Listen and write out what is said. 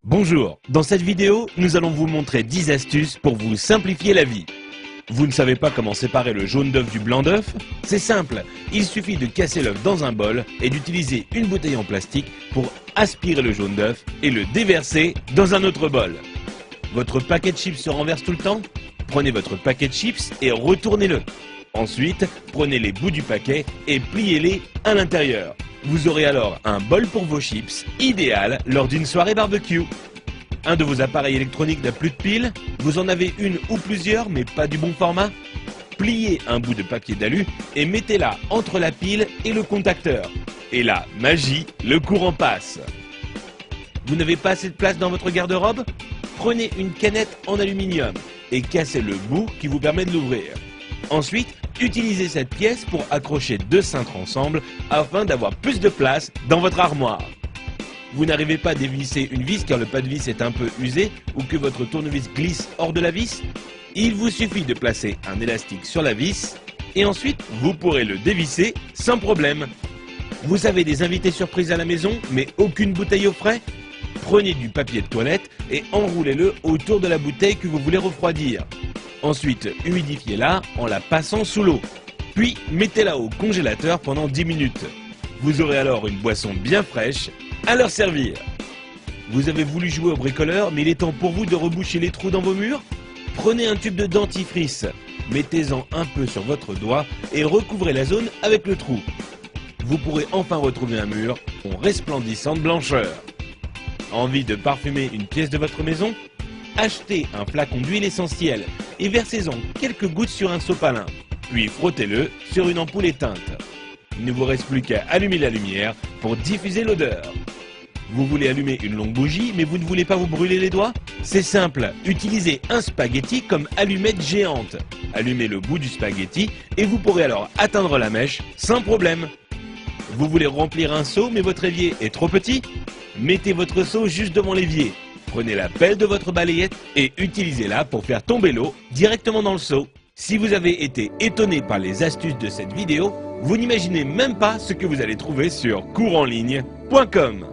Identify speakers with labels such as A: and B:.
A: Bonjour, dans cette vidéo, nous allons vous montrer 10 astuces pour vous simplifier la vie. Vous ne savez pas comment séparer le jaune d'œuf du blanc d'œuf? C'est simple, il suffit de casser l'œuf dans un bol et d'utiliser une bouteille en plastique pour aspirer le jaune d'œuf et le déverser dans un autre bol. Votre paquet de chips se renverse tout le temps? Prenez votre paquet de chips et retournez-le. Ensuite, prenez les bouts du paquet et pliez-les à l'intérieur. Vous aurez alors un bol pour vos chips, idéal lors d'une soirée barbecue. Un de vos appareils électroniques n'a plus de pile? Vous en avez une ou plusieurs mais pas du bon format? Pliez un bout de papier d'alu et mettez-la entre la pile et le contacteur. Et là, magie, le courant passe. Vous n'avez pas assez de place dans votre garde-robe? Prenez une canette en aluminium et cassez le bout qui vous permet de l'ouvrir. Ensuite, utilisez cette pièce pour accrocher deux cintres ensemble afin d'avoir plus de place dans votre armoire. Vous n'arrivez pas à dévisser une vis car le pas de vis est un peu usé ou que votre tournevis glisse hors de la vis? Il vous suffit de placer un élastique sur la vis et ensuite vous pourrez le dévisser sans problème. Vous avez des invités surprises à la maison mais aucune bouteille au frais? Prenez du papier de toilette et enroulez-le autour de la bouteille que vous voulez refroidir. Ensuite, humidifiez-la en la passant sous l'eau. Puis, mettez-la au congélateur pendant 10 minutes. Vous aurez alors une boisson bien fraîche à leur servir. Vous avez voulu jouer au bricoleur, mais il est temps pour vous de reboucher les trous dans vos murs? Prenez un tube de dentifrice, mettez-en un peu sur votre doigt et recouvrez la zone avec le trou. Vous pourrez enfin retrouver un mur en resplendissante blancheur. Envie de parfumer une pièce de votre maison? Achetez un flacon d'huile essentielle et versez-en quelques gouttes sur un sopalin, puis frottez-le sur une ampoule éteinte. Il ne vous reste plus qu'à allumer la lumière pour diffuser l'odeur. Vous voulez allumer une longue bougie mais vous ne voulez pas vous brûler les doigts? C'est simple, utilisez un spaghetti comme allumette géante. Allumez le bout du spaghetti et vous pourrez alors atteindre la mèche sans problème. Vous voulez remplir un seau mais votre évier est trop petit? Mettez votre seau juste devant l'évier. Prenez la pelle de votre balayette et utilisez-la pour faire tomber l'eau directement dans le seau. Si vous avez été étonné par les astuces de cette vidéo, vous n'imaginez même pas ce que vous allez trouver sur courseenligne.com.